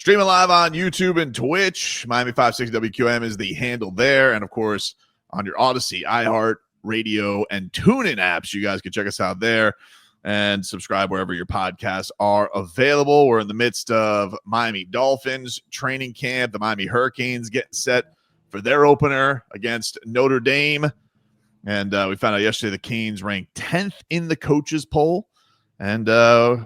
Streaming live on YouTube and Twitch. Miami560WQM is the handle there. And, of course, on your Odyssey, iHeart, Radio, and TuneIn apps. You guys can check us out there and subscribe wherever your podcasts are available. We're in the midst of Miami Dolphins training camp. The Miami Hurricanes getting set for their opener against Notre Dame. And we found out yesterday the Canes ranked 10th in the coaches poll. And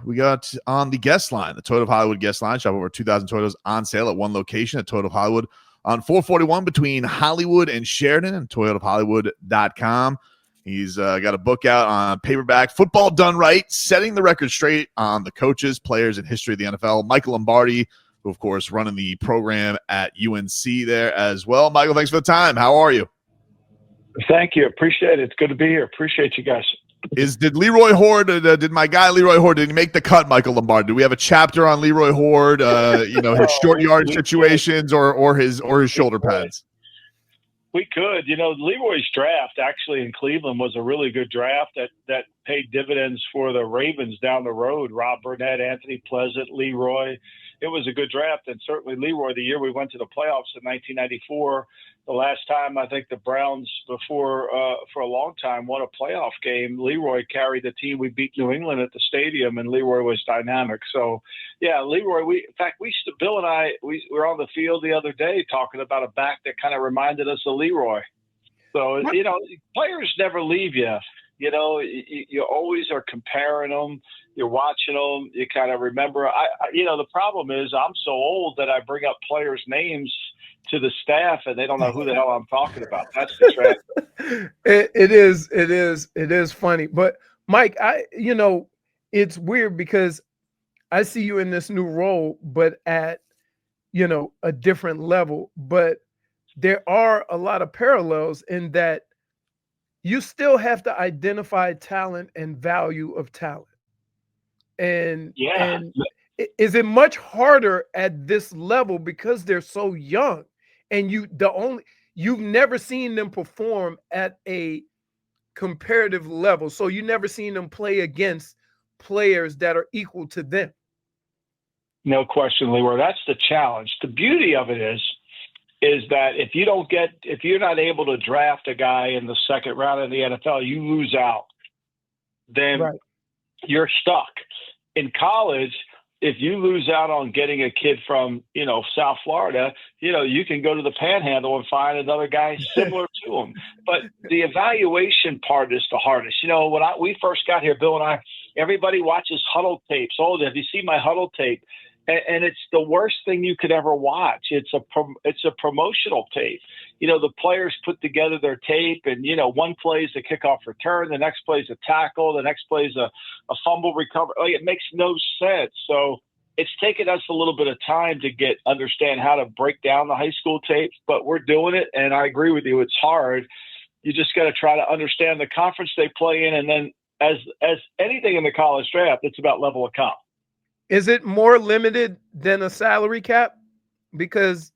we got on the guest line, the Toyota of Hollywood guest line. Shop over 2,000 Toyotas on sale at one location at Toyota of Hollywood on 441 between Hollywood and Sheridan, and toyotaofhollywood.com. He's got a book out on paperback, Football Done Right, setting the record straight on the coaches, players, and history of the NFL. Michael Lombardi, who, of course, running the program at UNC there as well. Michael, thanks for the time. How are you? Thank you. Appreciate it. It's good to be here. Appreciate you guys. Did Leroy Hoard, did my guy Leroy Hoard, did he make the cut, Michael Lombardi? Do we have a chapter on Leroy Hoard, his short yard situations or his shoulder pads? We could. Leroy's draft actually in Cleveland was a really good draft that paid dividends for the Ravens down the road. Rob Burnett, Anthony Pleasant, Leroy. It was a good draft, and certainly Leroy, the year we went to the playoffs in 1994, the last time I think the Browns for a long time won a playoff game, Leroy carried the team. We beat New England at the stadium, and Leroy was dynamic. So, yeah, Leroy, Bill and I, we were on the field the other day talking about a back that kind of reminded us of Leroy. So, players never leave you. You always are comparing them. You're watching them. You kind of remember. The problem is I'm so old that I bring up players' names to the staff and they don't know who the hell I'm talking about. That's the tragedy. It is funny. But Mike, it's weird because I see you in this new role, but at, a different level. But there are a lot of parallels in that you still have to identify talent and value of talent. And is it much harder at this level because they're so young and you've never seen them perform at a comparative level. So you never seen them play against players that are equal to them. No question, Leroy. That's the challenge. The beauty of it is that if you're not able to draft a guy in the second round of the NFL, you lose out. Then you're stuck. In college, if you lose out on getting a kid from, South Florida, you can go to the Panhandle and find another guy similar to him. But the evaluation part is the hardest. When we first got here, Bill and I, everybody watches huddle tapes. Oh, have you seen my huddle tape? And it's the worst thing you could ever watch. It's a promotional tape. The players put together their tape, and one play is a kickoff return, the next play is a tackle, the next play is a fumble recovery. It makes no sense. So it's taken us a little bit of time to understand how to break down the high school tapes, but we're doing it. And I agree with you, it's hard. You just got to try to understand the conference they play in, and then as anything in the college draft, it's about level of comp. Is it more limited than a salary cap? Because,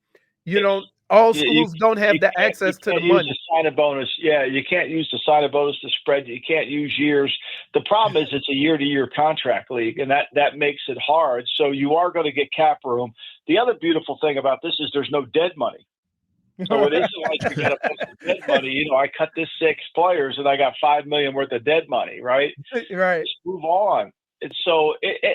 all schools don't have the access to the money. The sign-up bonus. Yeah, you can't use the sign-up bonus to spread. You can't use years. The problem is it's a year-to-year contract league, and that makes it hard. So you are going to get cap room. The other beautiful thing about this is there's no dead money. So it isn't like you got a bunch of dead money. I cut this 6 players and I got $5 million worth of dead money, right? Right. Just move on. And so it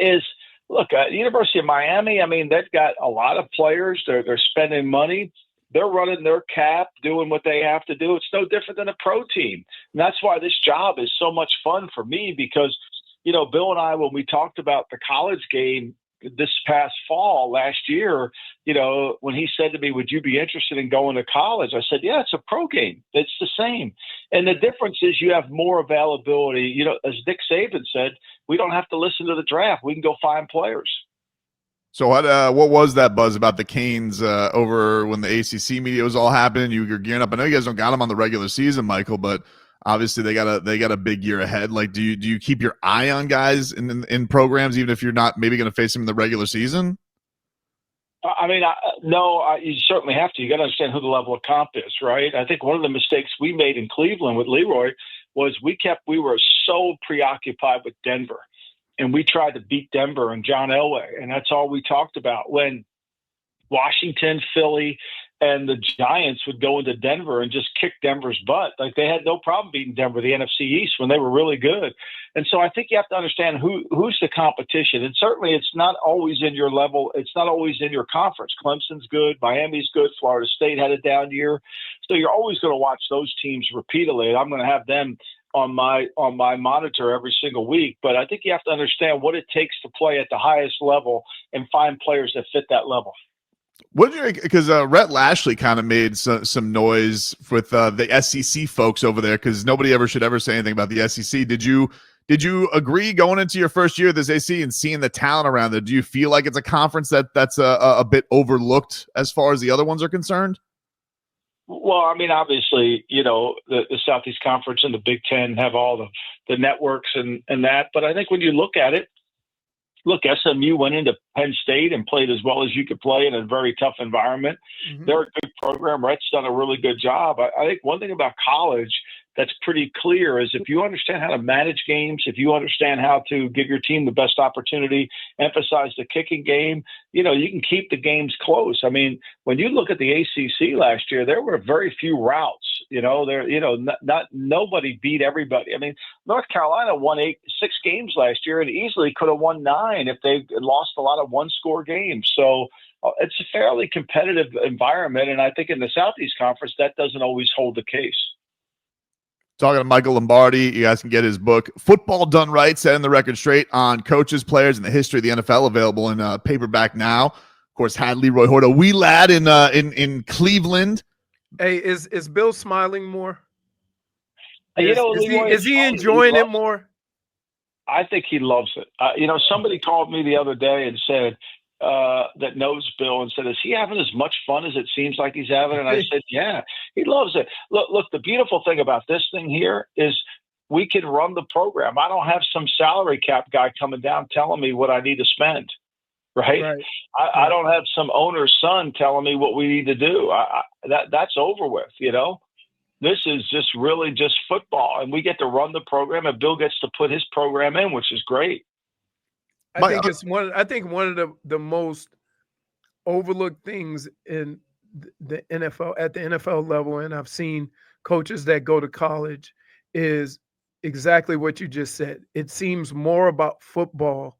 is. Look, University of Miami, they've got a lot of players. They're spending money. They're running their cap, doing what they have to do. It's no different than a pro team. And that's why this job is so much fun for me because, Bill and I, when we talked about the college game this past fall last year, when he said to me, would you be interested in going to college? I said, yeah, it's a pro game. It's the same. And the difference is you have more availability. As Nick Saban said, we don't have to listen to the draft. We can go find players. So what was that buzz about the Canes over when the ACC media was all happening? You were gearing up. I know you guys don't got them on the regular season, Michael, but obviously they got a big year ahead. Like, do you keep your eye on guys in programs, even if you're not maybe going to face them in the regular season? No, you certainly have to. You got to understand who the level of comp is, right? I think one of the mistakes we made in Cleveland with Leroy was we were so preoccupied with Denver. and we tried to beat Denver and John Elway, and that's all we talked about. When Washington, Philly, and the Giants would go into Denver and just kick Denver's butt. Like, they had no problem beating Denver, the NFC East, when they were really good. And so I think you have to understand who's the competition. And certainly it's not always in your level. It's not always in your conference. Clemson's good. Miami's good. Florida State had a down year. So you're always going to watch those teams repeatedly. And I'm going to have them on my monitor every single week. But I think you have to understand what it takes to play at the highest level and find players that fit that level. What did you, because Rhett Lashley kind of made some noise with the SEC folks over there, because nobody should ever say anything about the SEC. Did you agree going into your first year of this AC and seeing the talent around there? Do you feel like it's a conference that's a bit overlooked as far as the other ones are concerned? Well, I mean, obviously, the Southeast Conference and the Big Ten have all the networks and that. But I think when you look at it, SMU went into Penn State and played as well as you could play in a very tough environment. Mm-hmm. They're a good program. Rhett's done a really good job. I think one thing about college that's pretty clear is if you understand how to manage games, if you understand how to give your team the best opportunity, emphasize the kicking game, you can keep the games close. I mean, when you look at the ACC last year, there were very few routes. Nobody beat everybody. I mean, North Carolina won 6 games last year and easily could have won 9 if they lost a lot of one-score games. So it's a fairly competitive environment, and I think in the Southeast Conference that doesn't always hold the case. Talking to Michael Lombardi, you guys can get his book, Football Done Right, Setting the Record Straight on Coaches, Players, and the History of the NFL, available in paperback now. Of course, had Leroy Hoard, a wee lad in Cleveland. Hey, is Bill smiling more? Is he enjoying it more? I think he loves it. Somebody called me the other day and said that knows Bill and said, is he having as much fun as it seems like he's having? And I said, yeah, he loves it. Look, the beautiful thing about this thing here is we can run the program. I don't have some salary cap guy coming down telling me what I need to spend. Right. I don't have some owner's son telling me what we need to do. That's over with, This is just really just football, and we get to run the program, and Bill gets to put his program in, which is great. I think one of the most overlooked things in the NFL at the NFL level, and I've seen coaches that go to college, is exactly what you just said. It seems more about football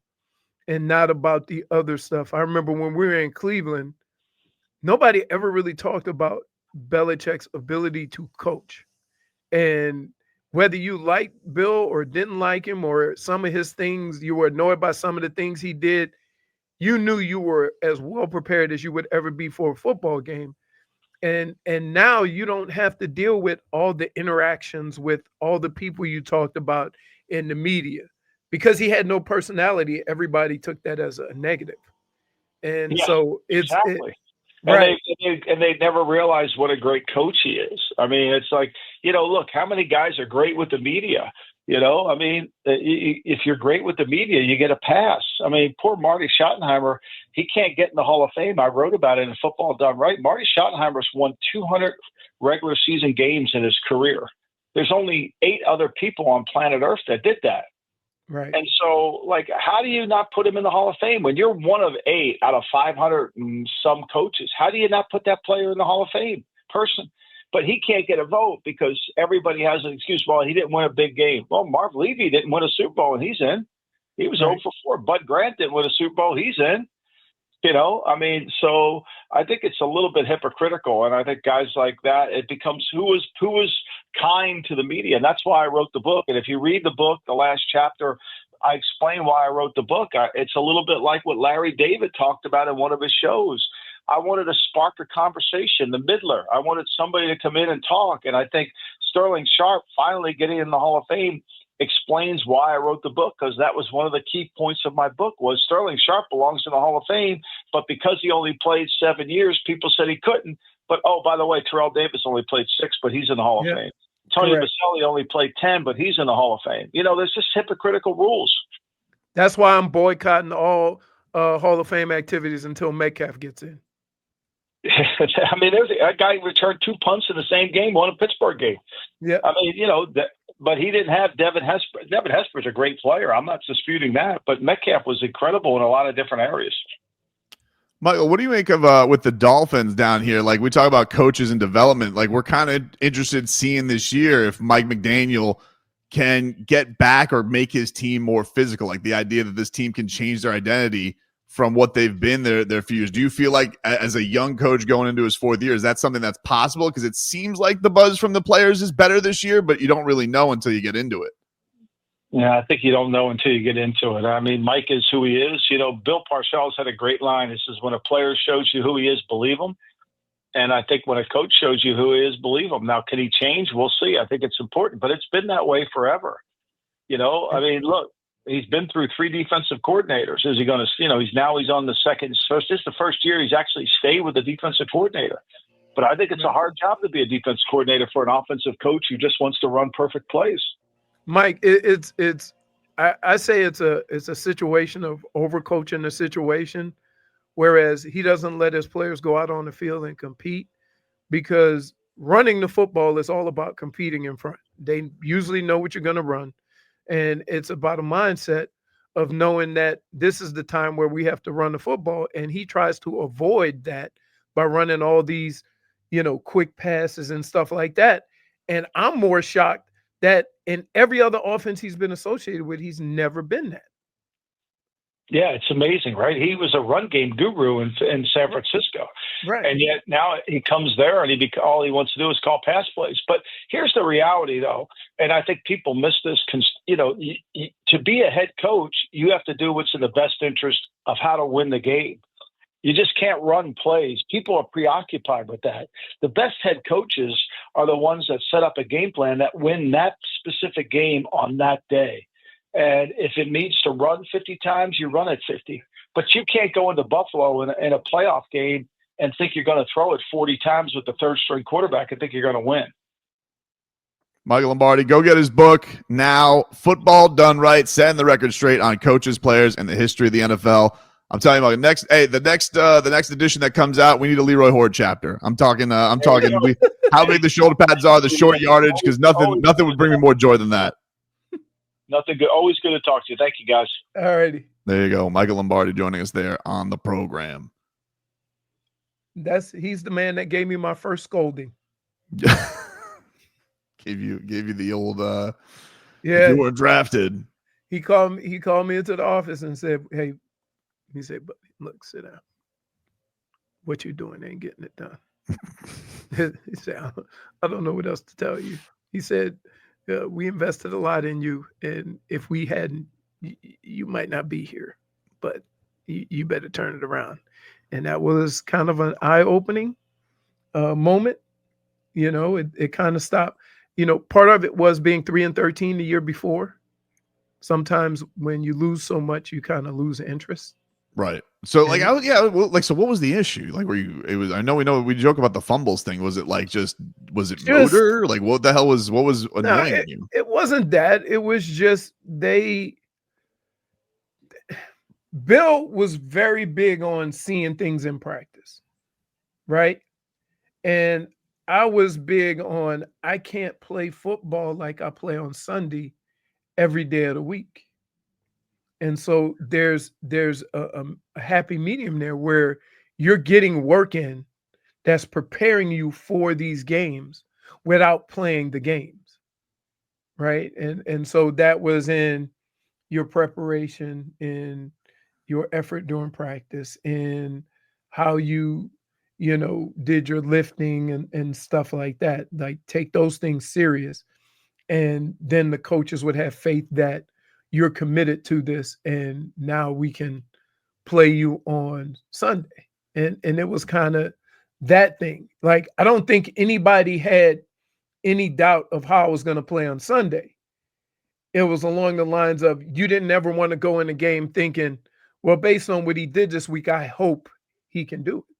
and not about the other stuff. I remember when we were in Cleveland, nobody ever really talked about Belichick's ability to coach. And whether you liked Bill or didn't like him, or some of his things, you were annoyed by some of the things he did, you knew you were as well prepared as you would ever be for a football game. And now you don't have to deal with all the interactions with all the people you talked about in the media. Because he had no personality, everybody took that as a negative. And so it's exactly. Right. And they never realized what a great coach he is. I mean, it's like, look, how many guys are great with the media? I mean, if you're great with the media, you get a pass. I mean, poor Marty Schottenheimer, he can't get in the Hall of Fame. I wrote about it in Football Done Right. Marty Schottenheimer's won 200 regular season games in his career. There's only 8 other people on planet Earth that did that. Right. And so, how do you not put him in the Hall of Fame when you're one of 8 out of 500 and some coaches? How do you not put that player in the Hall of Fame person? But he can't get a vote because everybody has an excuse. Well, he didn't win a big game. Well, Marv Levy didn't win a Super Bowl, and he's in. He was 0 for 4. Bud Grant didn't win a Super Bowl. He's in. I mean, so I think it's a little bit hypocritical. And I think guys like that, it becomes who was kind to the media. And that's why I wrote the book. And if you read the book, the last chapter, I explain why I wrote the book. It's a little bit like what Larry David talked about in one of his shows. I wanted to spark a conversation, the middler. I wanted somebody to come in and talk. And I think Sterling Sharp finally getting in the Hall of Fame explains why I wrote the book, because that was one of the key points of my book was Sterling Sharp belongs in the Hall of Fame, but because he only played 7 years, people said he couldn't. But, oh, by the way, Terrell Davis only played 6, but he's in the Hall of Fame. Tony Baselli only played 10, but he's in the Hall of Fame. There's just hypocritical rules. That's why I'm boycotting all Hall of Fame activities until Metcalf gets in. I mean, there's a guy returned 2 punts in the same game, won a Pittsburgh game. Yeah. I mean, but he didn't have Devin Hesper. Devin Hesper's a great player. I'm not disputing that, but Metcalf was incredible in a lot of different areas. Michael, what do you make of with the Dolphins down here? Like, we talk about coaches and development. Like, we're kind of interested in seeing this year if Mike McDaniel can get back or make his team more physical. Like, the idea that this team can change their identity from what they've been their few years. Do you feel like as a young coach going into his 4th year, is that something that's possible? Because it seems like the buzz from the players is better this year, but you don't really know until you get into it. Yeah, I think you don't know until you get into it. I mean, Mike is who he is. You know, Bill Parcells had a great line. He says, when a player shows you who he is, believe him. And I think when a coach shows you who he is, believe him. Now, can he change? We'll see. I think it's important, but it's been that way forever. You know, I mean, look, he's been through 3 defensive coordinators. Is he going to, you know, he's on the second. First, this is the first year he's actually stayed with the defensive coordinator. But I think it's a hard job to be a defense coordinator for an offensive coach who just wants to run perfect plays. Mike, I say it's a situation of overcoaching the situation, whereas he doesn't let his players go out on the field and compete, because running the football is all about competing in front. They usually know what you're going to run, and it's about a mindset of knowing that this is the time where we have to run the football, and he tries to avoid that by running all these, you know, quick passes and stuff like that. And I'm more shocked that in every other offense he's been associated with, he's never been that. Yeah, it's amazing, right? He was a run game guru in San Francisco. Right. And yet now he comes there and all he wants to do is call pass plays. But here's the reality, though, and I think people miss this. You know, to be a head coach, you have to do what's in the best interest of how to win the game. You just can't run plays. People are preoccupied with that. The best head coaches are the ones that set up a game plan that win that specific game on that day. And if it needs to run 50 times, you run it 50. But you can't go into Buffalo in a playoff game and think you're going to throw it 40 times with the third-string quarterback and think you're going to win. Michael Lombardi, go get his book now. Football Done Right, setting the record straight on coaches, players, and the history of the NFL. I'm telling you, the next edition that comes out, we need a Leroy Hoard chapter. I'm talking how big the shoulder pads are, the short yardage, because nothing would bring me more joy than that. Nothing good. Always good to talk to you. Thank you, guys. All righty. There you go. Michael Lombardi joining us there on the program. He's the man that gave me my first scolding. gave you the old yeah. You were drafted. He called me into the office and said, "Hey," he said, "But look, sit down. What you doing ain't getting it done." He said, "I don't know what else to tell you." He said, "We invested a lot in you, and if we hadn't, you might not be here, but you better turn it around." And that was kind of an eye-opening moment. You know, it kind of stopped. You know, part of it was being 3-13 the year before. Sometimes when you lose so much, you kind of lose interest. Right. So so what was the issue? Like, I know we joke about the fumbles thing. Was it motor? Like, what was annoying you? It wasn't that. It was just Bill was very big on seeing things in practice. Right. And I was big on, I can't play football like I play on Sunday every day of the week. And so there's a happy medium there where you're getting work in that's preparing you for these games without playing the games, right? And so that was in your preparation, in your effort during practice, in how you did your lifting and stuff like that. Like, take those things serious. And then the coaches would have faith that you're committed to this, and now we can play you on Sunday. And it was kind of that thing. Like, I don't think anybody had any doubt of how I was going to play on Sunday. It was along the lines of, you didn't ever want to go in a game thinking, well, based on what he did this week, I hope he can do it.